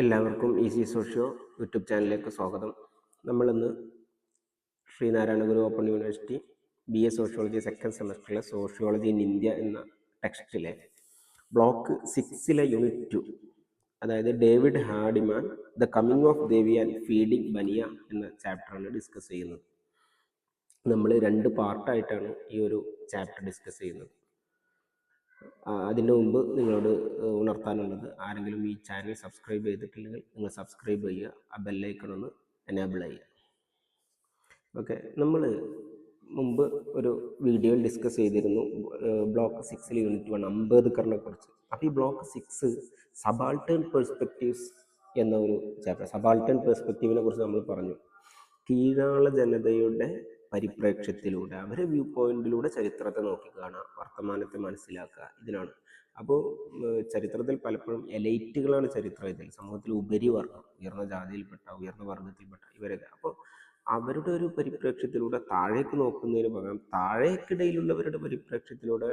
എല്ലാവർക്കും easy socio YouTube ചാനലിലേക്ക് സ്വാഗതം. നമ്മളിന്ന് Sreenarayana Guru open university BA sociology second സെമസ്റ്ററിലെ സോഷ്യോളജി ഇൻ ഇന്ത്യ എന്ന ടെക്സ്റ്റിലെ ബ്ലോക്ക് 6 യൂണിറ്റ് 2, അതായത് David Hardiman the coming of Devi and feeding Bania എന്ന ചാപ്റ്ററാണ് ഡിസ്കസ് ചെയ്യുന്നത്. നമ്മൾ 2 പാർട്ടായിട്ടാണ് ഈ ഒരു ചാപ്റ്റർ ഡിസ്കസ് ചെയ്യുന്നത്. അതിൻ്റെ മുമ്പ് നിങ്ങളോട് ഉണർത്താനുള്ളത്, ആരെങ്കിലും ഈ ചാനൽ സബ്സ്ക്രൈബ് ചെയ്തിട്ടില്ലെങ്കിൽ നിങ്ങൾ സബ്സ്ക്രൈബ് ചെയ്യുക, ആ ബെല്ലൈക്കൺ ഒന്ന് എനേബിൾ ചെയ്യുക. ഓക്കെ, നമ്മൾ മുമ്പ് ഒരു വീഡിയോയിൽ ഡിസ്കസ് ചെയ്തിരുന്നു ബ്ലോക്ക് 6 യൂണിറ്റ് 1 അംബേദ്കറിനെ കുറിച്ച്. അപ്പോൾ ഈ ബ്ലോക്ക് 6 സബാൾട്ടേൺ പെർസ്പെക്റ്റീവ്സ് എന്ന ഒരു ചാപ്റ്റർ. സബാൾട്ടേൺ പെർസ്പെക്റ്റീവിനെ കുറിച്ച് നമ്മൾ പറഞ്ഞു. കീഴാള ജനതയുടെ പരിപ്രേക്ഷ്യത്തിലൂടെ, അവരെ വ്യൂ പോയിന്റിലൂടെ ചരിത്രത്തെ നോക്കിക്കാണുക, വർത്തമാനത്തെ മനസ്സിലാക്കുക, ഇതിനാണ്. അപ്പോൾ ചരിത്രത്തിൽ പലപ്പോഴും എലൈറ്റുകളാണ് ചരിത്രത്തിൽ, സമൂഹത്തിൽ ഉപരിവർഗം, ഉയർന്ന ജാതിയിൽപ്പെട്ട, ഉയർന്ന വർഗത്തിൽപ്പെട്ട ഇവരൊക്കെ. അപ്പോൾ അവരുടെ ഒരു പരിപ്രേക്ഷ്യത്തിലൂടെ താഴേക്ക് നോക്കുന്നതിന് പകരം താഴേക്കിടയിലുള്ളവരുടെ പരിപ്രേക്ഷ്യത്തിലൂടെ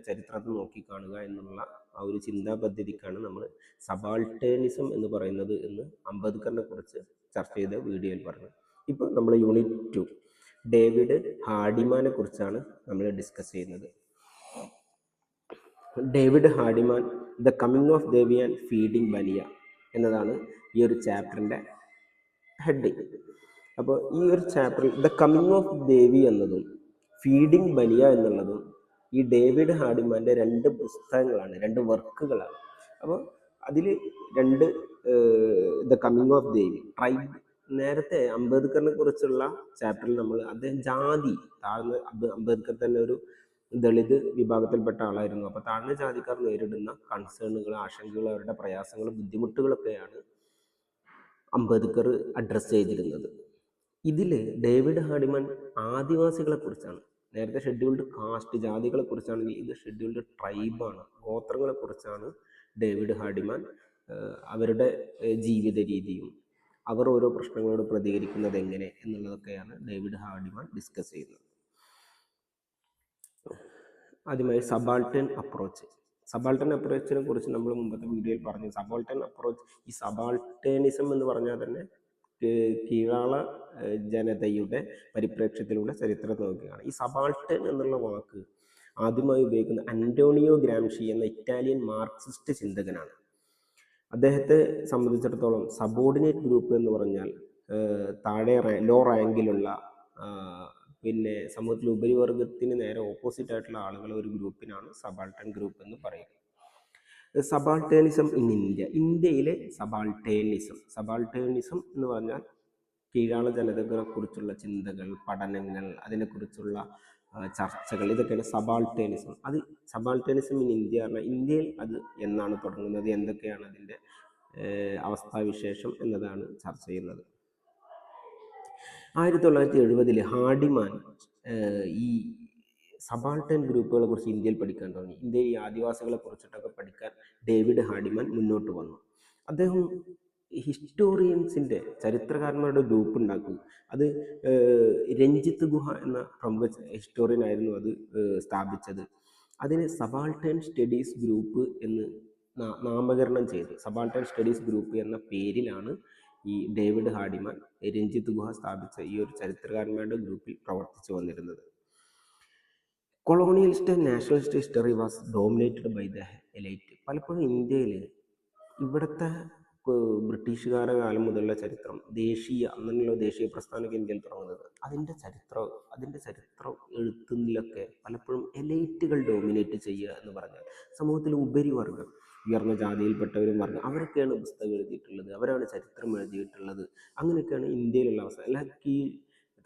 ചരിത്രത്തെ നോക്കിക്കാണുക എന്നുള്ള ആ ഒരു ചിന്താ പദ്ധതിക്കാണ് നമ്മൾ സബാൾട്ടേണിസം എന്ന് പറയുന്നത് എന്ന് അംബേദ്കറിനെ കുറിച്ച് ചർച്ച ചെയ്ത വീഡിയോയിൽ പറഞ്ഞത്. ഇപ്പോൾ നമ്മൾ യൂണിറ്റ് 2 ഡേവിഡ് ഹാർഡിമാനെ കുറിച്ചാണ് നമ്മൾ ഡിസ്കസ് ചെയ്യുന്നത്. David Hardiman the coming of Devi and feeding Bania എന്നതാണ് ഈ ഒരു ചാപ്റ്ററിൻ്റെ ഹെഡിങ്. അപ്പോൾ ഈ ഒരു ചാപ്റ്ററിൽ ദ കമ്മിങ് ഓഫ് ദേവി എന്നതും ഫീഡിങ് ബനിയ എന്നുള്ളതും ഈ ഡേവിഡ് ഹാർഡിമാൻ്റെ 2 പുസ്തകങ്ങളാണ്, 2 വർക്കുകളാണ്. അപ്പോൾ അതിൽ 2 the coming of Devi tribe. നേരത്തെ അംബേദ്കറിനെ കുറിച്ചുള്ള ചാപ്റ്ററിൽ നമ്മൾ അദ്ദേഹം ജാതി താഴ്ന്ന, അംബേദ്കർ തന്നെ ഒരു ദളിത് വിഭാഗത്തിൽപ്പെട്ട ആളായിരുന്നു. അപ്പോൾ താഴ്ന്ന ജാതിക്കാർ നേരിടുന്ന കൺസേണുകൾ, ആശങ്കകൾ, അവരുടെ പ്രയാസങ്ങൾ, ബുദ്ധിമുട്ടുകളൊക്കെയാണ് അംബേദ്കർ അഡ്രസ്സ് ചെയ്തിരുന്നത്. ഇതിൽ ഡേവിഡ് ഹാർഡിമാൻ ആദിവാസികളെ കുറിച്ചാണ്. നേരത്തെ ഷെഡ്യൂൾഡ് കാസ്റ്റ് ജാതികളെ കുറിച്ചാണെങ്കിൽ ഇത് ഷെഡ്യൂൾഡ് ട്രൈബാണ്, ഗോത്രങ്ങളെ കുറിച്ചാണ് ഡേവിഡ് ഹാർഡിമാൻ അവരുടെ ജീവിത രീതിയും അവർ ഓരോ പ്രശ്നങ്ങളോട് പ്രതികരിക്കുന്നത് എങ്ങനെ എന്നുള്ളതൊക്കെയാണ് ഡേവിഡ് ഹാർഡിമാൻ ഡിസ്കസ് ചെയ്യുന്നത്. ആദ്യമായി സബാൾട്ടൻ അപ്രോച്ച്. സബാൾട്ടൻ അപ്രോച്ചിനെ കുറിച്ച് നമ്മൾ മുമ്പത്തെ വീഡിയോയിൽ പറഞ്ഞു. സബാൾട്ടൻ അപ്രോച്ച്, ഈ സബാൾട്ടേണിസം എന്ന് പറഞ്ഞാൽ തന്നെ കീഴാള ജനതയുടെ പരിപ്രേക്ഷ്യത്തിലൂടെ ചരിത്രത്തെ നോക്കുകയാണ്. ഈ സബാൾട്ടൻ എന്നുള്ള വാക്ക് ആദ്യമായി ഉപയോഗിക്കുന്ന അന്റോണിയോ ഗ്രാംഷി എന്ന ഇറ്റാലിയൻ മാർക്സിസ്റ്റ് ചിന്തകനാണ്. അദ്ദേഹത്തെ സംബന്ധിച്ചിടത്തോളം സബോർഡിനേറ്റ് ഗ്രൂപ്പ് എന്ന് പറഞ്ഞാൽ താഴെ ലോ റാങ്കിലുള്ള, പിന്നെ സമൂഹത്തിൽ ഉപരിവർഗത്തിന് നേരെ ഓപ്പോസിറ്റ് ആയിട്ടുള്ള ആളുകളെ ഒരു ഗ്രൂപ്പിനാണ് സബാൾട്ടൻ ഗ്രൂപ്പ് എന്ന് പറയുന്നത്. സബാൾട്ടേണിസം ഇൻ ഇന്ത്യ, ഇന്ത്യയിലെ സബാൾട്ടേണിസം എന്ന് പറഞ്ഞാൽ കീഴാള ജനതകളെ കുറിച്ചുള്ള ചിന്തകൾ, പഠനങ്ങൾ, അതിനെക്കുറിച്ചുള്ള ചർച്ചകൾ, ഇതൊക്കെയാണ് സബാൾട്ടേണിസം. അത് സബാൾട്ടേണിസം ഇൻ ഇന്ത്യ പറഞ്ഞാൽ ഇന്ത്യയിൽ അത് എന്നാണ് തുടങ്ങുന്നത്, എന്തൊക്കെയാണ് അതിൻ്റെ അവസ്ഥാവിശേഷം എന്നതാണ് ചർച്ച ചെയ്യുന്നത്. 1970 ഹാർഡിമാൻ ഈ സബാൾട്ടൻ ഗ്രൂപ്പുകളെ കുറിച്ച് ഇന്ത്യയിൽ പഠിക്കാൻ തുടങ്ങി. ഇന്ത്യയിൽ ഈ ആദിവാസികളെ കുറിച്ചിട്ടൊക്കെ പഠിക്കാൻ ഡേവിഡ് ഹാർഡിമാൻ മുന്നോട്ട് വന്നു. അദ്ദേഹം ഹിസ്റ്റോറിയൻസിൻ്റെ, ചരിത്രകാരന്മാരുടെ ഗ്രൂപ്പ് ഉണ്ടാക്കി. അത് രഞ്ജിത്ത് ഗുഹ എന്ന പ്രമുഖ ഹിസ്റ്റോറിയൻ ആയിരുന്നു അത് സ്ഥാപിച്ചത്. അതിന് സബാൾട്ടൻ സ്റ്റഡീസ് ഗ്രൂപ്പ് എന്ന് നാമകരണം ചെയ്തു. സബാൾട്ടൻ സ്റ്റഡീസ് ഗ്രൂപ്പ് എന്ന പേരിലാണ് ഈ ഡേവിഡ് ഹാർഡിമാൻ രഞ്ജിത്ത് ഗുഹ സ്ഥാപിച്ച ഈ ഒരു ചരിത്രകാരന്മാരുടെ ഗ്രൂപ്പിൽ പ്രവർത്തിച്ചു വന്നിരുന്നത്. Colonialist and nationalist history was dominated by the elite. പലപ്പോഴും ഇന്ത്യയിൽ ഇവിടുത്തെ ബ്രിട്ടീഷുകാരുടെ കാലം മുതലുള്ള ചരിത്രം, അങ്ങനെയുള്ള ദേശീയ പ്രസ്ഥാനമൊക്കെ ഇന്ത്യയിൽ തുടങ്ങുന്നത്, അതിൻ്റെ ചരിത്രം എഴുത്തുന്നിലൊക്കെ പലപ്പോഴും എലൈറ്റുകൾ ഡോമിനേറ്റ് ചെയ്യുക എന്ന് പറഞ്ഞാൽ സമൂഹത്തിൽ ഉപരിവർഗം, ഉയർന്ന ജാതിയിൽപ്പെട്ടവരും വർഗം, അവരൊക്കെയാണ് പുസ്തകം എഴുതിയിട്ടുള്ളത്, അവരാണ് ചരിത്രം എഴുതിയിട്ടുള്ളത്. അങ്ങനെയൊക്കെയാണ് ഇന്ത്യയിലുള്ള അവസ്ഥ. അല്ല,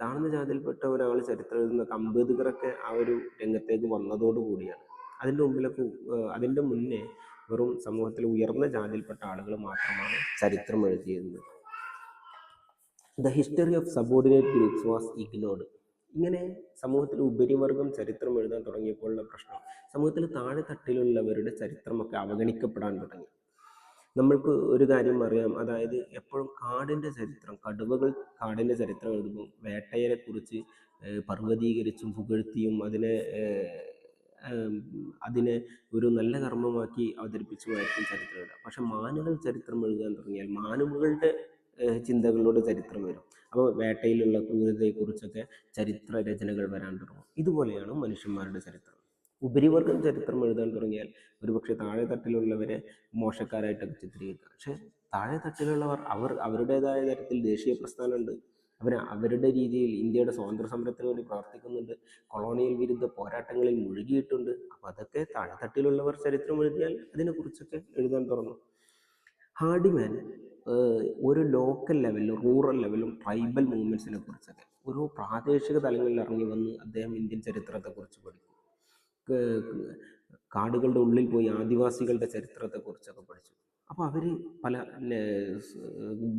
താഴ്ന്ന ജാതിയിൽപ്പെട്ട ഒരാൾ ചരിത്രം എഴുതുന്ന അംബേദ്കറൊക്കെ ആ ഒരു രംഗത്തേക്ക് വന്നതോടുകൂടിയാണ്. അതിൻ്റെ മുന്നേ വെറും സമൂഹത്തിൽ ഉയർന്ന ജാതിയിൽപ്പെട്ട ആളുകൾ മാത്രമാണ് ചരിത്രം എഴുതിയിരുന്നത്. The history of subordinate groups was ignored. ഇങ്ങനെ സമൂഹത്തിൽ ഉപരിവർഗം ചരിത്രം എഴുതാൻ തുടങ്ങിയപ്പോഴുള്ള പ്രശ്നം, സമൂഹത്തിൽ താഴെ തട്ടിലുള്ളവരുടെ ചരിത്രമൊക്കെ അവഗണിക്കപ്പെടാൻ തുടങ്ങി. നമ്മൾക്ക് ഒരു കാര്യം അറിയാം, അതായത് എപ്പോഴും കടുവകൾ കാടിൻ്റെ ചരിത്രം എഴുതുമ്പോൾ വേട്ടയെ കുറിച്ച് പർവ്വതീകരിച്ചും പുകഴ്ത്തിയും അതിനെ അതിനെ ഒരു നല്ല കർമ്മമാക്കി അവതരിപ്പിച്ചുമായിരിക്കും ചരിത്രം എഴുതുക. പക്ഷെ മാനുകൾ ചരിത്രം എഴുതാൻ തുടങ്ങിയാൽ മാനുകളുടെ ചിന്തകളിലൂടെ ചരിത്രം വരും. അപ്പോൾ വേട്ടയിലുള്ള ക്രൂരതയെക്കുറിച്ചൊക്കെ ചരിത്ര രചനകൾ വരാൻ തുടങ്ങും. ഇതുപോലെയാണ് മനുഷ്യന്മാരുടെ ചരിത്രം. ഉപരിവർഗം ചരിത്രം എഴുതാൻ തുടങ്ങിയാൽ ഒരുപക്ഷെ താഴെ തട്ടിലുള്ളവരെ മോശക്കാരായിട്ടൊക്കെ ചിത്രീകരിക്കുക. പക്ഷെ താഴെ തട്ടിലുള്ളവർ അവരുടേതായ തരത്തിൽ ദേശീയ പ്രസ്ഥാനമുണ്ട്. അവരുടെ രീതിയിൽ ഇന്ത്യയുടെ സ്വാതന്ത്ര്യ സമരത്തിന് വേണ്ടി പ്രവർത്തിക്കുന്നുണ്ട്. കൊളോണിയൽ വിരുദ്ധ പോരാട്ടങ്ങളിൽ മുഴുകിയിട്ടുണ്ട്. അപ്പോൾ അതൊക്കെ താഴെ തട്ടിലുള്ളവർ ചരിത്രം എഴുതിയാൽ അതിനെക്കുറിച്ചൊക്കെ എഴുതാൻ തുടങ്ങും. ഹാർഡിമാൻ ഒരു ലോക്കൽ ലെവലിലും റൂറൽ ലെവലും ട്രൈബൽ മൂവ്മെൻറ്റ്സിനെ കുറിച്ചൊക്കെ ഓരോ പ്രാദേശിക തലങ്ങളിൽ ഇറങ്ങി വന്ന് അദ്ദേഹം ഇന്ത്യൻ ചരിത്രത്തെക്കുറിച്ച് പഠിക്കും. കാടുകളുടെ ഉള്ളിൽ പോയി ആദിവാസികളുടെ ചരിത്രത്തെക്കുറിച്ചൊക്കെ പഠിച്ചു. അപ്പോൾ അവർ പല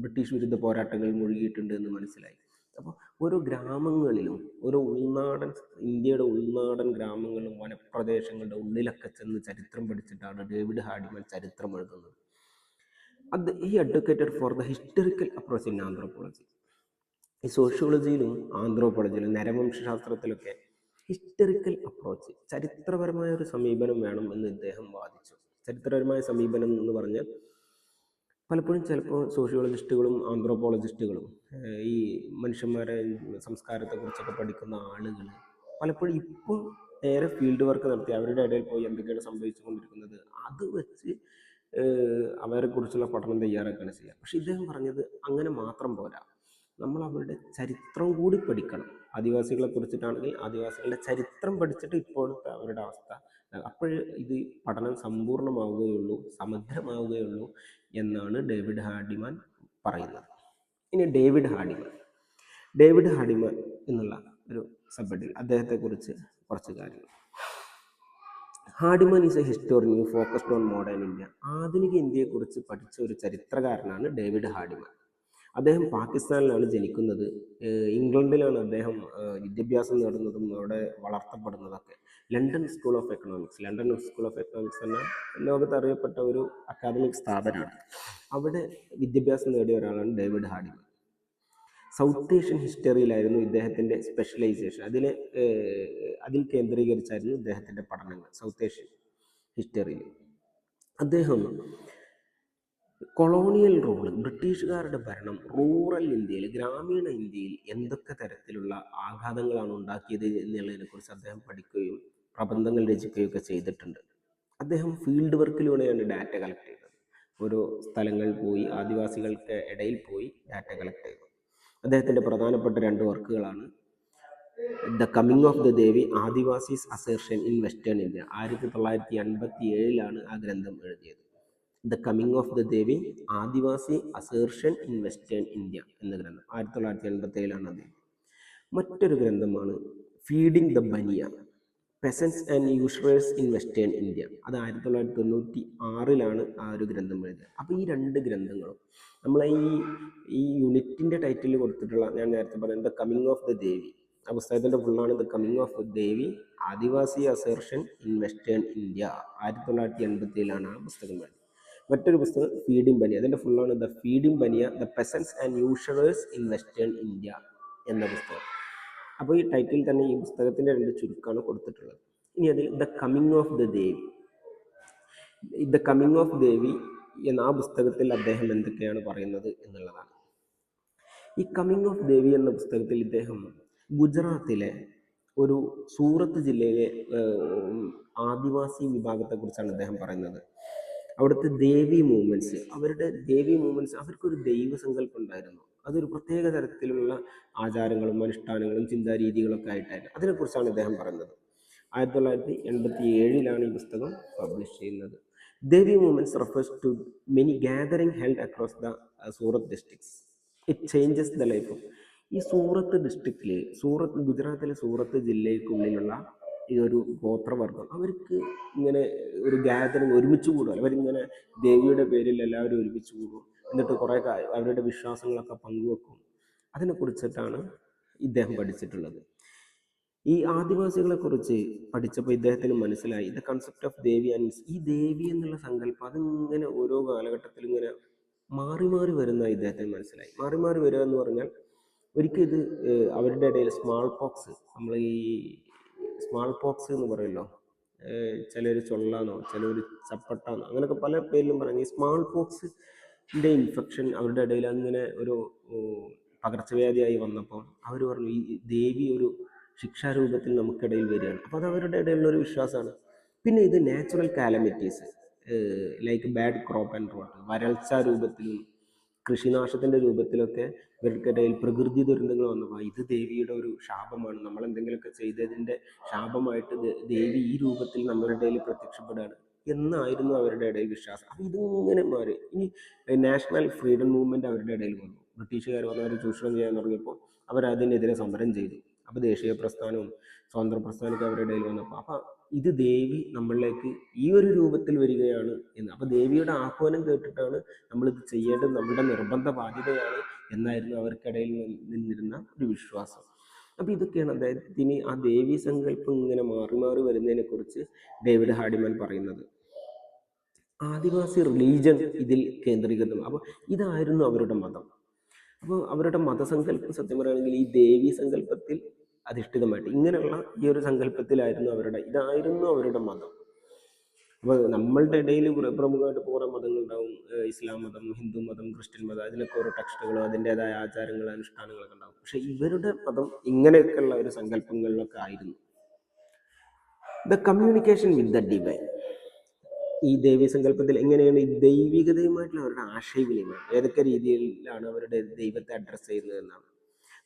ബ്രിട്ടീഷ് വിരുദ്ധ പോരാട്ടങ്ങളിൽ മുഴുകിയിട്ടുണ്ട് എന്ന് മനസ്സിലായി. അപ്പോൾ ഓരോ ഗ്രാമങ്ങളിലും ഓരോ ഇന്ത്യയുടെ ഉൾനാടൻ ഗ്രാമങ്ങളിലും വനപ്രദേശങ്ങളുടെ ഉള്ളിലൊക്കെ ചെന്ന് ചരിത്രം പഠിച്ചിട്ടാണ് ഡേവിഡ് ഹാർഡിമാൻ ചരിത്രം എഴുതുന്നത്. he advocated for the historical approach in anthropology. ഈ സോഷ്യോളജിയിലും ആന്ത്രോപോളജിയിലും നരവംശാസ്ത്രത്തിലൊക്കെ ഹിസ്റ്ററിക്കൽ അപ്രോച്ച്, ചരിത്രപരമായ ഒരു സമീപനം വേണം എന്ന് ഇദ്ദേഹം വാദിച്ചു. ചരിത്രപരമായ സമീപനം എന്ന് പറഞ്ഞാൽ പലപ്പോഴും ചിലപ്പോൾ സോഷ്യോളജിസ്റ്റുകളും ആന്ത്രോപോളജിസ്റ്റുകളും ഈ മനുഷ്യന്മാരെ സംസ്കാരത്തെക്കുറിച്ചൊക്കെ പഠിക്കുന്ന ആളുകൾ പലപ്പോഴും ഇപ്പോൾ നേരെ ഫീൽഡ് വർക്ക് നടത്തി അവരുടെ ഇടയിൽ പോയി എന്തൊക്കെയാണ് സംഭവിച്ചുകൊണ്ടിരിക്കുന്നത് അത് വെച്ച് അവരെക്കുറിച്ചുള്ള പഠനം തയ്യാറാക്കുകയാണ് ചെയ്യുക. പക്ഷെ ഇദ്ദേഹം പറഞ്ഞത് അങ്ങനെ മാത്രം പോരാ, നമ്മൾ അവരുടെ ചരിത്രം കൂടി പഠിക്കണം. ആദിവാസികളെ കുറിച്ചിട്ടാണെങ്കിൽ ആദിവാസികളുടെ ചരിത്രം പഠിച്ചിട്ട് ഇപ്പോഴത്തെ അവരുടെ അവസ്ഥ, അപ്പോഴേ ഇത് പഠനം സമ്പൂർണ്ണമാവുകയുള്ളൂ, സമഗ്രമാവുകയുള്ളൂ എന്നാണ് ഡേവിഡ് ഹാർഡിമാൻ പറയുന്നത്. ഇനി ഡേവിഡ് ഹാർഡിമാൻ എന്നുള്ള ഒരു സബ്ജക്റ്റിൽ അദ്ദേഹത്തെക്കുറിച്ച് കുറച്ച് കാര്യങ്ങൾ. Hardiman is a historian focused on modern India. ആധുനിക ഇന്ത്യയെക്കുറിച്ച് പഠിച്ച ഒരു ചരിത്രകാരനാണ് ഡേവിഡ് ഹാർഡിമാൻ. അദ്ദേഹം പാകിസ്ഥാനിലാണ് ജനിക്കുന്നത്. ഇംഗ്ലണ്ടിലാണ് അദ്ദേഹം വിദ്യാഭ്യാസം നേടുന്നതും അവിടെ വളർത്തപ്പെടുന്നതൊക്കെ. ലണ്ടൻ സ്കൂൾ ഓഫ് എക്കണോമിക്സ് എന്ന ലോകത്ത് അറിയപ്പെട്ട ഒരു അക്കാദമിക് സ്ഥാപനമാണ്. അവിടെ വിദ്യാഭ്യാസം നേടിയ ഒരാളാണ് ഡേവിഡ് ഹാർഡിമാൻ. സൗത്ത് ഏഷ്യൻ ഹിസ്റ്ററിയിലായിരുന്നു ഇദ്ദേഹത്തിൻ്റെ സ്പെഷ്യലൈസേഷൻ. അതിൽ കേന്ദ്രീകരിച്ചായിരുന്നു ഇദ്ദേഹത്തിൻ്റെ പഠനങ്ങൾ. സൗത്ത് ഏഷ്യൻ ഹിസ്റ്ററിയിൽ അദ്ദേഹം കൊളോണിയൽ റൂൾ, ബ്രിട്ടീഷുകാരുടെ ഭരണം റൂറൽ ഇന്ത്യയിൽ, ഗ്രാമീണ ഇന്ത്യയിൽ എന്തൊക്കെ തരത്തിലുള്ള ആഘാതങ്ങളാണ് ഉണ്ടാക്കിയത് എന്നുള്ളതിനെക്കുറിച്ച് അദ്ദേഹം പഠിക്കുകയും പ്രബന്ധങ്ങൾ രചിക്കുകയൊക്കെ ചെയ്തിട്ടുണ്ട്. അദ്ദേഹം ഫീൽഡ് വർക്കിലൂടെയാണ് ഡാറ്റ കളക്ട് ചെയ്തത്. ഓരോ സ്ഥലങ്ങളിൽ പോയി ആദിവാസികൾക്ക് ഇടയിൽ പോയി ഡാറ്റ കളക്ട് ചെയ്തു. അദ്ദേഹത്തിൻ്റെ പ്രധാനപ്പെട്ട 2 വർക്കുകളാണ് the coming of the Devi, Adivasis assertion in western India. 1987 ആ ഗ്രന്ഥം എഴുതിയത്. The coming of the Devi, Adivasi assertion in western India എന്ന ഗ്രന്ഥം 1987 അദ്ദേഹം. മറ്റൊരു ഗ്രന്ഥമാണ് feeding the Bania, peasants and usurers in western India. അത് 1996 ആ ഒരു ഗ്രന്ഥം എഴുതിയത്. അപ്പോൾ ഈ 2 ഗ്രന്ഥങ്ങളും നമ്മളെ ഈ യൂണിറ്റിൻ്റെ ടൈറ്റിൽ കൊടുത്തിട്ടുള്ള, ഞാൻ നേരത്തെ പറഞ്ഞ the coming of the Devi, ആ പുസ്തകത്തിൻ്റെ ഫുള്ളാണ് the coming of the Devi, Adivasi assertion in western India. 1987 ആ പുസ്തകം എഴുതി. മറ്റൊരു പുസ്തകം ഫീഡിംഗ് ബനിയ, അതിൻ്റെ ഫുള്ളാണ് the feeding Bania, the peasants and usurers in western India എന്ന പുസ്തകം. അപ്പോൾ ഈ ടൈറ്റിൽ തന്നെ ഈ പുസ്തകത്തിൻ്റെ 2 ചുരുക്കമാണ് കൊടുത്തിട്ടുള്ളത്. ഇനി അതിൽ ദ കമ്മിങ് ഓഫ് ദ ദേവി എന്ന ആ പുസ്തകത്തിൽ അദ്ദേഹം എന്തൊക്കെയാണ് പറയുന്നത് എന്നുള്ളതാണ്. ഈ കമ്മിങ് ഓഫ് ദേവി എന്ന പുസ്തകത്തിൽ ഇദ്ദേഹം ഗുജറാത്തിലെ ഒരു സൂറത്ത് ജില്ലയിലെ ആദിവാസി വിഭാഗത്തെക്കുറിച്ചാണ് അദ്ദേഹം പറയുന്നത്. അവിടുത്തെ ദേവി മൂവ്മെൻറ്റ്സ്, അവർക്കൊരു ദൈവസങ്കല്പം ഉണ്ടായിരുന്നു. അതൊരു പ്രത്യേക തരത്തിലുള്ള ആചാരങ്ങളും അനുഷ്ഠാനങ്ങളും ചിന്താരീതികളൊക്കെ ആയിട്ടായിരുന്നു. അതിനെക്കുറിച്ചാണ് അദ്ദേഹം പറയുന്നത്. 1987 ഈ പുസ്തകം പബ്ലിഷ് ചെയ്യുന്നത്. Devi movements refers to many gathering held across the Surat districts. It changes the life of. ഈ ഗുജറാത്തിലെ സൂറത്ത് ജില്ലയ്ക്കുള്ളിലുള്ള ഈ ഒരു ഗോത്രവർഗം, അവർക്ക് ഇങ്ങനെ ഒരു ഗാദറിങ്, ഒരുമിച്ച് കൂടുക. അവരിങ്ങനെ ദേവിയുടെ പേരിൽ എല്ലാവരും ഒരുമിച്ച് കൂടും. എന്നിട്ട് കുറേ അവരുടെ വിശ്വാസങ്ങളൊക്കെ പങ്കുവെക്കും. അതിനെക്കുറിച്ചിട്ടാണ് ഇദ്ദേഹം പഠിച്ചിട്ടുള്ളത്. ഈ ആദിവാസികളെക്കുറിച്ച് പഠിച്ചപ്പോൾ ഇദ്ദേഹത്തിന് മനസ്സിലായി the concept of Devi and ഈ ദേവി എന്നുള്ള സങ്കല്പം അതിങ്ങനെ ഓരോ കാലഘട്ടത്തിലും ഇങ്ങനെ മാറി മാറി വരുന്ന ഇദ്ദേഹത്തിന് മനസ്സിലായി. മാറി മാറി വരിക എന്ന് പറഞ്ഞാൽ ഒരിക്കൽ ഇത് അവരുടെ ഇടയിൽ സ്മാൾ പോക്സ് എന്ന് പറയുമല്ലോ, ചിലർ ചൊള്ളാന്നോ, ചിലർ ചപ്പട്ടാന്നോ, അങ്ങനെയൊക്കെ പല പേരിലും പറഞ്ഞു. ഈ സ്മാൾ പോക്സിൻ്റെ ഇൻഫെക്ഷൻ അവരുടെ ഇടയിൽ അങ്ങനെ ഒരു പകർച്ചവ്യാധിയായി വന്നപ്പോൾ അവർ പറഞ്ഞു ഈ ദേവി ഒരു ശിക്ഷാരൂപത്തിൽ നമുക്കിടയിൽ വരികയാണ്. അപ്പോൾ അത് അവരുടെ ഇടയിലുള്ളൊരു വിശ്വാസമാണ്. പിന്നെ ഇത് natural calamities like bad crop and drought, വരൾച്ച രൂപത്തിലും കൃഷിനാശത്തിൻ്റെ രൂപത്തിലൊക്കെ ഇവർക്കിടയിൽ പ്രകൃതി ദുരന്തങ്ങൾ വന്നപ്പോൾ ഇത് ദേവിയുടെ ഒരു ശാപമാണ്, നമ്മൾ എന്തെങ്കിലുമൊക്കെ ചെയ്തതിൻ്റെ ശാപമായിട്ട് ദേവി ഈ രൂപത്തിൽ നമ്മളുടെ ഇടയിൽ പ്രത്യക്ഷപ്പെടുകയാണ് എന്നായിരുന്നു അവരുടെ ഇടയിൽ വിശ്വാസം. അപ്പോൾ ഇതിങ്ങനെ മാറി. ഇനി നാഷണൽ ഫ്രീഡം മൂവ്മെൻറ്റ് അവരുടെ ഇടയിൽ വന്നു. ബ്രിട്ടീഷുകാർ വന്ന് അവർ ചൂഷണം ചെയ്യാൻ തുടങ്ങിയപ്പോൾ അവരതിനെതിരെ സമരം ചെയ്തു. അപ്പോൾ ദേശീയ പ്രസ്ഥാനവും സ്വാതന്ത്ര്യ പ്രസ്ഥാനമൊക്കെ അവരുടെ ഇടയിൽ വന്നപ്പോൾ അപ്പോൾ ഇത് ദേവി നമ്മളിലേക്ക് ഈ ഒരു രൂപത്തിൽ വരികയാണ് എന്ന്. അപ്പോൾ ദേവിയുടെ ആഹ്വാനം കേട്ടിട്ടാണ് നമ്മളിത് ചെയ്യേണ്ടത്, നമ്മുടെ നിർബന്ധ ബാധ്യതയാണ് എന്നായിരുന്നു അവർക്കിടയിൽ നിന്നിരുന്ന ഒരു വിശ്വാസം. അപ്പോൾ ഇതൊക്കെയാണ് അദ്ദേഹത്തിന് ആ ദേവി സങ്കല്പം ഇങ്ങനെ മാറി മാറി വരുന്നതിനെക്കുറിച്ച് ഡേവിഡ് ഹാർഡിമാൻ പറയുന്നത്. ആദിവാസി റിലീജൻ ഇതിൽ കേന്ദ്രീകൃതം. അപ്പോൾ ഇതായിരുന്നു അവരുടെ മതം. അപ്പോൾ അവരുടെ മതസങ്കല്പം സത്യം പറയുകയാണെങ്കിൽ ഈ ദേവി സങ്കല്പത്തിൽ അധിഷ്ഠിതമായിട്ട് ഇങ്ങനെയുള്ള ഈ ഒരു സങ്കല്പത്തിലായിരുന്നു ഇതായിരുന്നു അവരുടെ മതം. അപ്പോൾ നമ്മളുടെ ഇടയിൽ പ്രമുഖമായിട്ട് കുറേ മതങ്ങളുണ്ടാവും. ഇസ്ലാം മതം, ഹിന്ദു മതം, ക്രിസ്ത്യൻ മതം, അതിനൊക്കെ ഓരോ ടെക്സ്റ്റുകളും അതിൻ്റെതായ ആചാരങ്ങൾ അനുഷ്ഠാനങ്ങളൊക്കെ ഉണ്ടാവും. പക്ഷെ ഇവരുടെ മതം ഇങ്ങനെയൊക്കെയുള്ള ഒരു സങ്കല്പങ്ങളിലൊക്കെ ആയിരുന്നു. The communication with the divine. ഈ ദേവീ സങ്കല്പത്തിൽ എങ്ങനെയാണ് ഈ ദൈവികതയുമായിട്ടുള്ള അവരുടെ ആശയവിനിമയം, ഏതൊക്കെ രീതിയിലാണ് അവരുടെ ദൈവത്തെ അഡ്രസ്സ് ചെയ്യുന്നത് എന്നാണ്.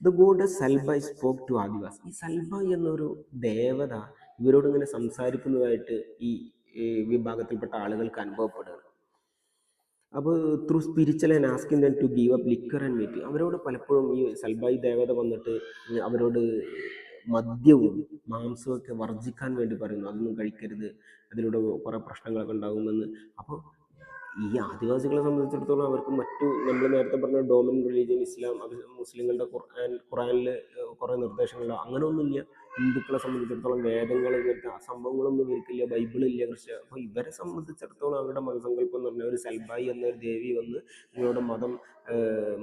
ദ ഗോഡ് സൽബൈ സ്പോക്ക് ടു ആദിവാസി. ഈ സൽബൈ എന്നൊരു ദേവത ഇവരോട് ഇങ്ങനെ സംസാരിക്കുന്നതായിട്ട് ഈ വിഭാഗത്തിൽപ്പെട്ട ആളുകൾക്ക് അനുഭവപ്പെടുകയാണ്. അപ്പോൾ through spiritual and asking them to give up liquor and meat. അവരോട് പലപ്പോഴും ഈ സൽബൈ ദേവത വന്നിട്ട് അവരോട് മദ്യവും മാംസമൊക്കെ വർജിക്കാൻ വേണ്ടി പറയുന്നു. അതൊന്നും കഴിക്കരുത്, അതിലൂടെ കുറേ പ്രശ്നങ്ങളൊക്കെ ഉണ്ടാകുമെന്ന്. അപ്പോൾ ഈ ആദിവാസികളെ സംബന്ധിച്ചിടത്തോളം അവർക്ക് മറ്റു നമ്മൾ നേരത്തെ പറഞ്ഞ ഡോമിനൻ റിലീജിയൻ ഇസ്ലാം, മുസ്ലിങ്ങളുടെ ഖുറാനിൽ കുറേ നിർദ്ദേശങ്ങളോ അങ്ങനെയൊന്നുമില്ല. ഹിന്ദുക്കളെ സംബന്ധിച്ചിടത്തോളം വേദങ്ങൾ, ഇങ്ങനത്തെ സംഭവങ്ങളൊന്നും ഇവർക്കില്ല, ബൈബിളില്ല, ക്രിസ്ത്യ. അപ്പോൾ ഇവരെ സംബന്ധിച്ചിടത്തോളം അവരുടെ മതസങ്കല്പം എന്ന് പറഞ്ഞാൽ ഒരു സൽബായി എന്നൊരു ദേവി വന്ന് നിങ്ങളുടെ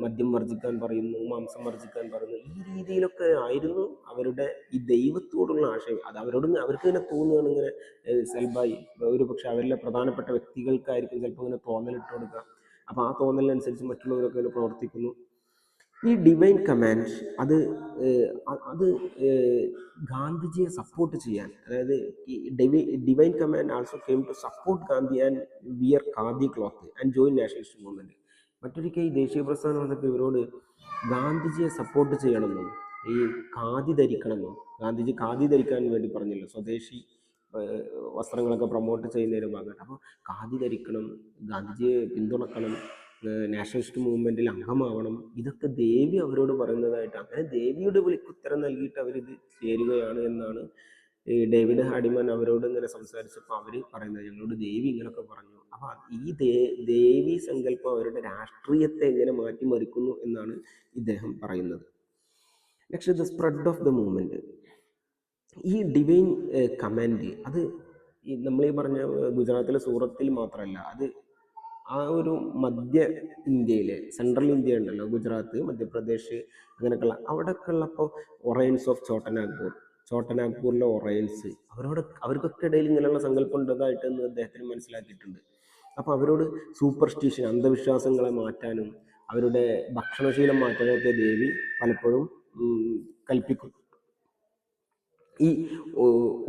മദ്യം വർജിക്കാൻ പറയുന്നു, മാംസം വർജിക്കാൻ പറയുന്നു. ഈ രീതിയിലൊക്കെ ആയിരുന്നു അവരുടെ ഈ ദൈവത്തോടുള്ള ആശയം. അത് അവർക്ക് ഇങ്ങനെ തോന്നുകയാണ് ഇങ്ങനെ സൽബായി ഒരു പക്ഷെ അവരിലെ പ്രധാനപ്പെട്ട വ്യക്തികൾക്കായിരിക്കും ചിലപ്പോൾ ഇങ്ങനെ തോന്നലിട്ട് കൊടുക്കുക. അപ്പോൾ ആ തോന്നലിനനുസരിച്ച് മറ്റുള്ളവരൊക്കെ ഇങ്ങനെ പ്രവർത്തിക്കുന്നു. ഈ ഡിവൈൻ കമാൻഡ് അത് ഗാന്ധിജിയെ സപ്പോർട്ട് ചെയ്യാൻ, അതായത് ഈ divine command also came to support Gandhi and wear khadi cloth and join nationalist movement. മറ്റൊരിക്കൽ ഈ ദേശീയ പ്രസ്ഥാനം വന്നപ്പോൾ ഇവരോട് ഗാന്ധിജിയെ സപ്പോർട്ട് ചെയ്യണമെന്നും ഈ ഖാദി ധരിക്കണമെന്നും, ഗാന്ധിജി ഖാദി ധരിക്കാൻ വേണ്ടി പറഞ്ഞില്ല, സ്വദേശി വസ്ത്രങ്ങളൊക്കെ പ്രൊമോട്ട് ചെയ്യുന്നതിന് ഭാഗമായിട്ട്. അപ്പോൾ ഖാദി ധരിക്കണം, ഗാന്ധിജിയെ പിന്തുണക്കണം, നാഷണലിസ്റ്റ് മൂവ്മെൻറ്റിൽ അംഗമാവണം, ഇതൊക്കെ ദേവി അവരോട് പറയുന്നതായിട്ട്, അങ്ങനെ ദേവിയുടെ വിളിക്ക് ഉത്തരം നൽകിയിട്ട് അവരിത് ചേരുകയാണ് എന്നാണ് ഡേവിഡ് ഹാർഡിമാൻ അവരോട് ഇങ്ങനെ സംസാരിച്ചപ്പോൾ അവർ പറയുന്നത്. ഞങ്ങളോട് ദേവി ഇങ്ങനെയൊക്കെ പറഞ്ഞു. അപ്പോൾ ഈ ദേവി സങ്കല്പം അവരുടെ രാഷ്ട്രീയത്തെ എങ്ങനെ മാറ്റിമറിക്കുന്നു എന്നാണ് ഇദ്ദേഹം പറയുന്നത്. Next, the spread of the movement. ഈ ഡിവൈൻ കമാൻഡ് അത് നമ്മൾ ഈ പറഞ്ഞ ഗുജറാത്തിലെ സൂറത്തിൽ മാത്രമല്ല, അത് ആ ഒരു മധ്യ ഇന്ത്യയിലെ സെൻട്രൽ ഇന്ത്യ ഉണ്ടല്ലോ, ഗുജറാത്ത്, മധ്യപ്രദേശ്, അങ്ങനെയൊക്കെയുള്ള അവിടെയൊക്കെ ഉള്ളപ്പോൾ ഒറയൻസ് ഓഫ് ചോട്ടനാഗ്പൂരിലെ ഒറയൻസ് അവർക്കൊക്കെ ഇടയിൽ ഇങ്ങനെയുള്ള സങ്കല്പം ഉണ്ടതായിട്ട് അദ്ദേഹത്തിന് മനസ്സിലാക്കിയിട്ടുണ്ട്. അപ്പോൾ അവരോട് സൂപ്പർസ്റ്റിഷൻ, അന്ധവിശ്വാസങ്ങളെ മാറ്റാനും അവരുടെ ഭക്ഷണശീലം മാറ്റാനൊക്കെ ദേവി പലപ്പോഴും കൽപ്പിക്കും. ഈ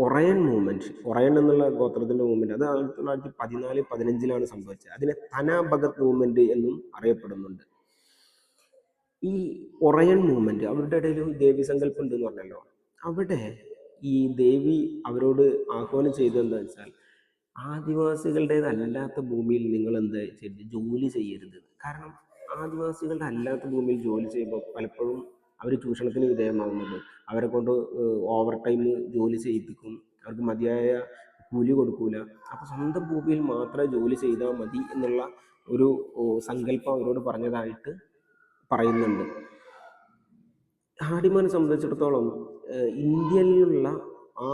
ഒറയൻ മൂവ്മെൻറ്റ്, ഒറയൻ എന്നുള്ള ഗോത്രത്തിൻ്റെ മൂവ്മെൻറ്റ് അത് 1914-15 സംഭവിച്ചത്. അതിനെ തന ഭഗത് മൂവ്മെൻറ്റ് എന്നും അറിയപ്പെടുന്നുണ്ട്. ഈ ഒറയൻ മൂവ്മെൻറ്റ് അവരുടെ ഇടയിൽ ദേവി സങ്കല്പം ഉണ്ടെന്ന് പറഞ്ഞല്ലോ. അവിടെ ഈ ദേവി അവരോട് ആഹ്വാനം ചെയ്തതെന്താ വെച്ചാൽ, ആദിവാസികളുടേതല്ലാത്ത ഭൂമിയിൽ നിങ്ങൾ എന്താ ജോലി ചെയ്യരുത്. കാരണം ആദിവാസികളുടെ അല്ലാത്ത ഭൂമിയിൽ ജോലി ചെയ്യുമ്പോൾ പലപ്പോഴും അവർ ചൂഷണത്തിന് വിധേയമാകുന്നുണ്ട്. അവരെ കൊണ്ട് ഓവർ ടൈം ജോലി ചെയ്യിപ്പിക്കും, അവർക്ക് മതിയായ കൂലി കൊടുക്കൂല. അപ്പോൾ സ്വന്തം ഭൂമിയിൽ മാത്രമേ ജോലി ചെയ്താൽ മതി എന്നുള്ള ഒരു സങ്കല്പം അവരോട് പറഞ്ഞതായിട്ട് പറയുന്നുണ്ട്. ഹാർഡിമാനെ സംബന്ധിച്ചിടത്തോളം ഇന്ത്യയിലുള്ള ആ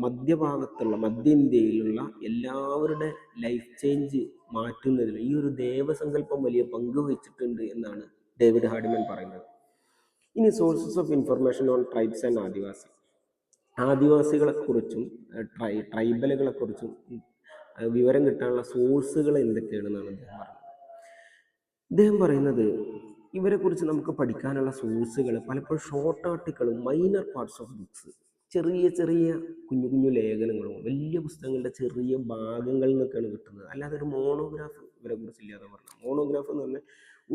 മധ്യഭാഗത്തുള്ള മധ്യ ഇന്ത്യയിലുള്ള എല്ലാവരുടെ ലൈഫ് ചേഞ്ച് മാറ്റുന്നതിൽ ഈ ഒരു ദേവസങ്കല്പം വലിയ പങ്ക് വഹിച്ചിട്ടുണ്ട് എന്നാണ് ഡേവിഡ് ഹാർഡിമാൻ പറയുന്നത്. ഇനി sources of information on tribes and Adivasi. ആദിവാസികളെക്കുറിച്ചും ട്രൈബലുകളെക്കുറിച്ചും വിവരം കിട്ടാനുള്ള സോഴ്സുകൾ എന്തൊക്കെയാണെന്നാണ് അദ്ദേഹം പറഞ്ഞത്. ഇദ്ദേഹം പറയുന്നത് ഇവരെക്കുറിച്ച് നമുക്ക് പഠിക്കാനുള്ള സോഴ്സുകൾ പലപ്പോഴും ഷോർട്ട് ആർട്ടിക്കിളും മൈനർ പാർട്സ് ഓഫ് ബുക്സ്, ചെറിയ ചെറിയ കുഞ്ഞു കുഞ്ഞു ലേഖനങ്ങളും വലിയ പുസ്തകങ്ങളുടെ ചെറിയ ഭാഗങ്ങളിൽ നിന്നൊക്കെയാണ് കിട്ടുന്നത്. അല്ലാതെ ഒരു മോണോഗ്രാഫ് ഇവരെക്കുറിച്ച് ഇല്ലാതെ പറഞ്ഞു. മോണോഗ്രാഫ് എന്ന് പറഞ്ഞാൽ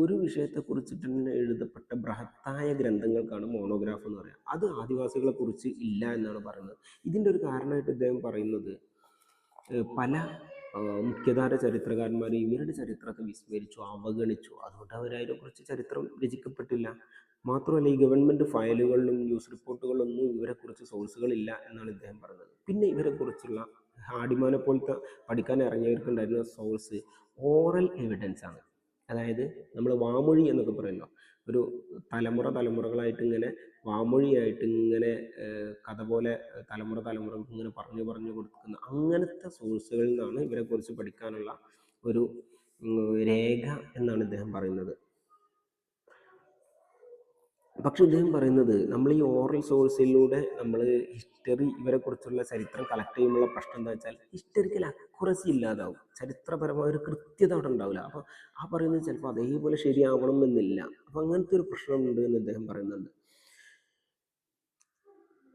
ഒരു വിഷയത്തെക്കുറിച്ചിട്ട് തന്നെ എഴുതപ്പെട്ട ബൃഹത്തായ ഗ്രന്ഥങ്ങൾക്കാണ് മോണോഗ്രാഫ് എന്ന് പറയുക. അത് ആദിവാസികളെ കുറിച്ച് ഇല്ല എന്നാണ് പറയുന്നത്. ഇതിൻ്റെ ഒരു കാരണമായിട്ട് ഇദ്ദേഹം പറയുന്നത് പല മുഖ്യധാര ചരിത്രകാരന്മാർ ഇവരുടെ ചരിത്രത്തെ വിസ്മരിച്ചു, അവഗണിച്ചു. അതുകൊണ്ട് അവരതിനെക്കുറിച്ച് ചരിത്രം രചിക്കപ്പെട്ടില്ല. മാത്രമല്ല ഈ ഗവൺമെൻറ് ഫയലുകളിലും ന്യൂസ് റിപ്പോർട്ടുകളിലൊന്നും ഇവരെക്കുറിച്ച് സോഴ്സുകളില്ല എന്നാണ് ഇദ്ദേഹം പറയുന്നത്. പിന്നെ ഇവരെക്കുറിച്ചുള്ള ഹാഡിമാനെ പോലത്തെ പഠിക്കാൻ ഇറങ്ങിയവർക്കുണ്ടായിരുന്ന സോഴ്സ് ഓറൽ എവിഡൻസ് ആണ്. അതായത് നമ്മൾ വാമൊഴി എന്നൊക്കെ പറയുമല്ലോ, ഒരു തലമുറകളായിട്ട് ഇങ്ങനെ വാമൊഴിയായിട്ട് ഇങ്ങനെ കഥ പോലെ തലമുറ ഇങ്ങനെ പറഞ്ഞു കൊടുക്കുന്ന അങ്ങനത്തെ സോഴ്സുകളിൽ നിന്നാണ് ഇവരെക്കുറിച്ച് പഠിക്കാനുള്ള ഒരു രേഖ എന്നാണ് ഇദ്ദേഹം പറയുന്നത്. പക്ഷെ ഇദ്ദേഹം പറയുന്നത് നമ്മൾ ഈ ഓറൽ സോഴ്സിലൂടെ നമ്മൾ ഹിസ്റ്ററി ഇവരെക്കുറിച്ചുള്ള ചരിത്രം കളക്ട് ചെയ്യുമ്പോഴുള്ള പ്രശ്നം എന്താ വെച്ചാൽ ഹിസ്റ്ററിക്കൽ അക്യുറസി ഇല്ലാതാവും, ചരിത്രപരമായ ഒരു കൃത്യത അവിടെ ഉണ്ടാവില്ല. അപ്പോൾ ആ പറയുന്നത് ചിലപ്പോൾ അതേപോലെ ശരിയാവണം എന്നില്ല. അപ്പോൾ അങ്ങനത്തെ ഒരു പ്രശ്നമുണ്ട് എന്ന് അദ്ദേഹം പറയുന്നുണ്ട്.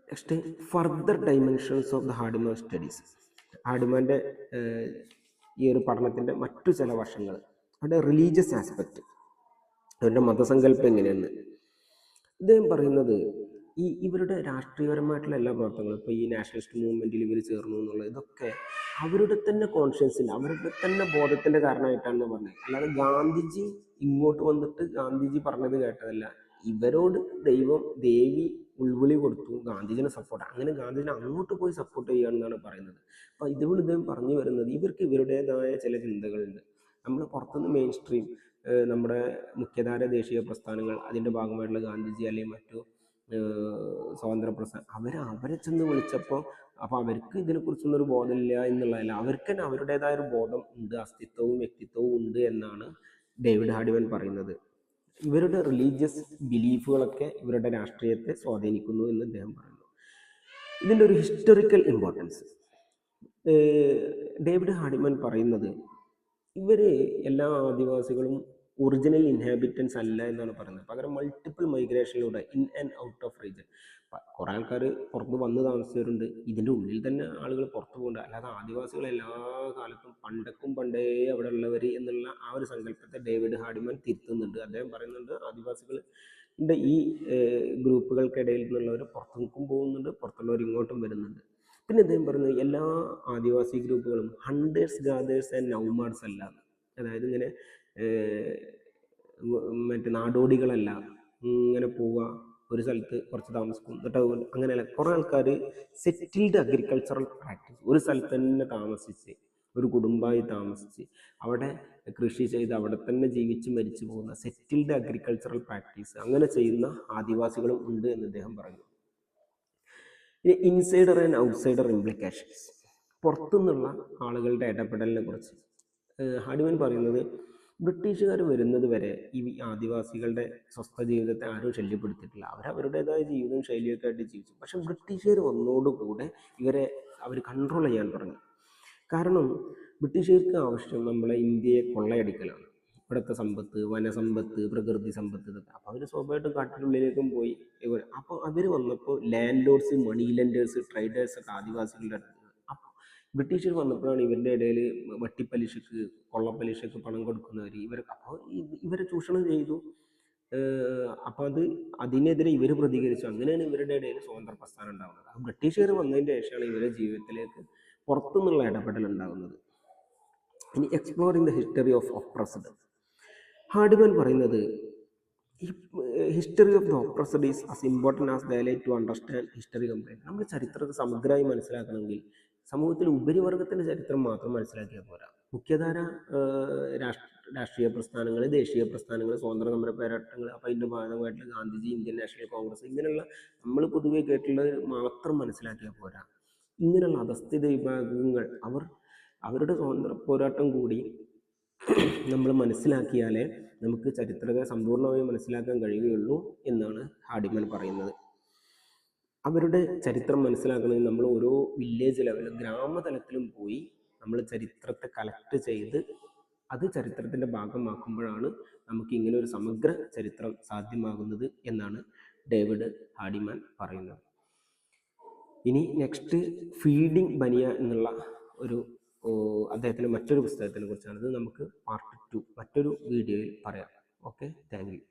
Next, further dimensions of the Hardiman studies. ഹാർഡിമാൻ്റെ ഈ ഒരു പഠനത്തിൻ്റെ മറ്റു ചില വശങ്ങൾ, അവിടെ റിലീജിയസ് ആസ്പെക്റ്റ്, അവരുടെ മതസങ്കല്പം എങ്ങനെയാണ്. ഇദ്ദേഹം പറയുന്നത് ഇവരുടെ രാഷ്ട്രീയപരമായിട്ടുള്ള എല്ലാ പ്രവർത്തനങ്ങളും, ഇപ്പോൾ ഈ നാഷണലിസ്റ്റ് മൂവ്മെൻറ്റിൽ ഇവർ ചേർന്നു എന്നുള്ളത്, ഇതൊക്കെ അവരുടെ തന്നെ കോൺഷ്യൻസിൻ്റെ, അവരുടെ തന്നെ ബോധത്തിൻ്റെ കാരണമായിട്ടാണ് പറഞ്ഞത്. അല്ലാതെ ഗാന്ധിജി ഇങ്ങോട്ട് വന്നിട്ട് ഗാന്ധിജി പറഞ്ഞത് കേട്ടതല്ല. ഇവരോട് ദേവി ഉൾവിളി കൊടുത്തു, ഗാന്ധിജിനെ സപ്പോർട്ട്, അങ്ങനെ ഗാന്ധിജിനെ അങ്ങോട്ട് പോയി സപ്പോർട്ട് ചെയ്യുകയാണെന്നാണ് പറയുന്നത്. അപ്പോൾ ഇതുകൊണ്ട് ഇദ്ദേഹം പറഞ്ഞു വരുന്നത് ഇവർക്ക് ഇവരുടേതായ ചില ചിന്തകളുണ്ട്. നമ്മൾ പുറത്തുനിന്ന് മെയിൻ സ്ട്രീം നമ്മുടെ മുഖ്യധാര ദേശീയ പ്രസ്ഥാനങ്ങൾ, അതിൻ്റെ ഭാഗമായിട്ടുള്ള ഗാന്ധിജി അല്ലെങ്കിൽ മറ്റു സ്വാതന്ത്ര്യ പ്രസ്ഥാനം, അവരെ ചെന്ന് വിളിച്ചപ്പോൾ അപ്പോൾ അവർക്ക് ഇതിനെക്കുറിച്ചൊന്നൊരു ബോധമില്ല എന്നുള്ളതല്ല, അവർക്ക് തന്നെ അവരുടേതായ ഒരു ബോധം ഉണ്ട്, അസ്തിത്വവും വ്യക്തിത്വവും ഉണ്ട് എന്നാണ് ഡേവിഡ് ഹാർഡിമാൻ പറയുന്നത്. ഇവരുടെ റിലീജിയസ് ബിലീഫുകളൊക്കെ ഇവരുടെ രാഷ്ട്രീയത്തെ സ്വാധീനിക്കുന്നു എന്ന് അദ്ദേഹം പറയുന്നു. ഇതിൻ്റെ ഒരു ഹിസ്റ്റോറിക്കൽ ഇമ്പോർട്ടൻസ് ഡേവിഡ് ഹാർഡിമാൻ പറയുന്നത് ഇവർ എല്ലാ ആദിവാസികളും ഒറിജിനൽ ഇൻഹാബിറ്റൻസ് അല്ല എന്നാണ് പറയുന്നത്. പകരം മൾട്ടിപ്പിൾ മൈഗ്രേഷനിലൂടെ in and out of region കുറേ ആൾക്കാർ പുറത്ത് വന്ന് താമസിച്ചവരുണ്ട്, ഇതിൻ്റെ ഉള്ളിൽ തന്നെ ആളുകൾ പുറത്തു പോകുന്നുണ്ട്. അല്ലാതെ ആദിവാസികൾ എല്ലാ കാലത്തും പണ്ടേ അവിടെ ഉള്ളവർ എന്നുള്ള ആ ഒരു സങ്കല്പത്തെ ഡേവിഡ് ഹാർഡിമാൻ തിരുത്തുന്നുണ്ട്. അദ്ദേഹം പറയുന്നുണ്ട് ആദിവാസികളുടെ ഈ ഗ്രൂപ്പുകൾക്കിടയിൽ നിന്നുള്ളവർ പുറത്തേക്കും പോകുന്നുണ്ട്, പുറത്തുള്ളവർ ഇങ്ങോട്ടും വരുന്നുണ്ട്. പിന്നെ അദ്ദേഹം പറയുന്നത് എല്ലാ ആദിവാസി ഗ്രൂപ്പുകളും ഹണ്ടേഴ്സ്, ഗാദേഴ്സ് ആൻഡ് നൗമാഡ്സ് അല്ല. അതായത് ഇങ്ങനെ മറ്റേ നാടോടികളല്ല, ഇങ്ങനെ പോവുക, ഒരു സ്ഥലത്ത് കുറച്ച് താമസിക്കും, എന്നിട്ട് അങ്ങനെയല്ല. കുറേ ആൾക്കാർ സെറ്റിൽഡ് അഗ്രികൾച്ചറൽ പ്രാക്ടീസ്, ഒരു സ്ഥലത്ത് തന്നെ താമസിച്ച്, ഒരു കുടുംബമായി താമസിച്ച് അവിടെ കൃഷി ചെയ്ത് അവിടെ തന്നെ ജീവിച്ച് മരിച്ചു പോകുന്ന സെറ്റിൽഡ് അഗ്രികൾച്ചറൽ പ്രാക്ടീസ് അങ്ങനെ ചെയ്യുന്ന ആദിവാസികളും ഉണ്ട് എന്ന് അദ്ദേഹം പറഞ്ഞു. ഇൻസൈഡർ ആൻഡ് ഔട്ട്സൈഡർ ഇംപ്ലിക്കേഷൻസ്, പുറത്തുനിന്നുള്ള ആളുകളുടെ ഇടപെടലിനെ കുറിച്ച് ഹാർഡിമാൻ പറയുന്നത് ബ്രിട്ടീഷുകാർ വരുന്നത് വരെ ഈ ആദിവാസികളുടെ സ്വസ്ഥ ജീവിതത്തെ ആരും ശല്യപ്പെടുത്തിയിട്ടില്ല. അവരവരുടേതായ ജീവിതം ശൈലിയൊക്കെ ആയിട്ട് ജീവിച്ചു. പക്ഷെ ബ്രിട്ടീഷുകാർ വന്നതോടുകൂടെ അവർ കൺട്രോൾ ചെയ്യാൻ തുടങ്ങി. കാരണം ബ്രിട്ടീഷുകാർക്ക് ആവശ്യം നമ്മളെ ഇന്ത്യയെ കൊള്ളയടിക്കലാണ്, ഇവിടുത്തെ സമ്പത്ത്, വനസമ്പത്ത്, പ്രകൃതി സമ്പത്ത്, ഇതൊക്കെ. അപ്പോൾ അവർ സ്വാഭാവികമായിട്ടും കാട്ടിനുള്ളിലേക്കും പോയി. അപ്പോൾ അവർ വന്നപ്പോൾ ലാൻഡ് ലോഡ്സ്, മണി ലെൻഡേഴ്സ്, ട്രേഡേഴ്സൊക്കെ ആദിവാസികളുടെ അടുത്ത്. അപ്പോൾ ബ്രിട്ടീഷുകാർ വന്നപ്പോഴാണ് ഇവരുടെ ഇടയിൽ വട്ടിപ്പലിശക്ക്, കൊള്ളപ്പലിശക്ക് പണം കൊടുക്കുന്നവർ അപ്പോൾ ഇവരെ ചൂഷണം ചെയ്തു. അപ്പോൾ അതിനെതിരെ ഇവർ പ്രതികരിച്ചു. അങ്ങനെയാണ് ഇവരുടെ ഇടയിൽ സ്വാതന്ത്ര്യ പ്രസ്ഥാനം ഉണ്ടാകുന്നത്. ആ ബ്രിട്ടീഷുകാർ വന്നതിൻ്റെ ശേഷമാണ് ഇവരുടെ ജീവിതത്തിലേക്ക് പുറത്തുനിന്നുള്ള ഇടപെടൽ ഉണ്ടാകുന്നത്. ഇനി exploring the history of oppressed. Hardiman പറയുന്നത് history of the oppressed is as important as the elite to understand history complete. നമ്മൾ ചരിത്രത്തെ സമഗ്രമായി മനസ്സിലാക്കണമെങ്കിൽ സമൂഹത്തിൽ ഉപരിവർഗത്തിൻ്റെ ചരിത്രം മാത്രം മനസ്സിലാക്കിയാൽ പോരാ. മുഖ്യധാര രാഷ്ട്രീയ പ്രസ്ഥാനങ്ങൾ, ദേശീയ പ്രസ്ഥാനങ്ങൾ, സ്വാതന്ത്ര്യ സമര പോരാട്ടങ്ങൾ, അപ്പോൾ അതിൻ്റെ ഭാഗമായിട്ടുള്ള ഗാന്ധിജി, ഇന്ത്യൻ നാഷണൽ കോൺഗ്രസ്, ഇങ്ങനെയുള്ള നമ്മൾ പൊതുവെ കേട്ടുള്ളത് മാത്രം മനസ്സിലാക്കിയാൽ പോരാ. ഇങ്ങനെയുള്ള അധസ്ഥിത വിഭാഗങ്ങൾ അവരുടെ സ്വാതന്ത്ര്യ പോരാട്ടം കൂടി നമ്മൾ മനസ്സിലാക്കിയാലേ നമുക്ക് ചരിത്രത്തെ സമ്പൂർണ്ണമായി മനസ്സിലാക്കാൻ കഴിയുകയുള്ളൂ എന്നാണ് ഹാർഡിമാൻ പറയുന്നത്. അവരുടെ ചരിത്രം മനസ്സിലാക്കണമെങ്കിൽ നമ്മൾ ഓരോ വില്ലേജ് ലെവലും ഗ്രാമതലത്തിലും പോയി നമ്മൾ ചരിത്രത്തെ കളക്ട് ചെയ്ത് അത് ചരിത്രത്തിൻ്റെ ഭാഗമാക്കുമ്പോഴാണ് നമുക്ക് ഇങ്ങനെ ഒരു സമഗ്ര ചരിത്രം സാധ്യമാകുന്നത് എന്നാണ് ഡേവിഡ് ഹാർഡിമാൻ പറയുന്നത്. ഇനി നെക്സ്റ്റ് ഫീഡിങ് ബനിയ എന്നുള്ള ഒരു അദ്ദേഹത്തിൻ്റെ മറ്റൊരു പുസ്തകത്തിനെ കുറിച്ചാണ്. ഇത് നമുക്ക് പാർട്ട് 2 മറ്റൊരു വീഡിയോയിൽ പറയാം. Okay, thank you.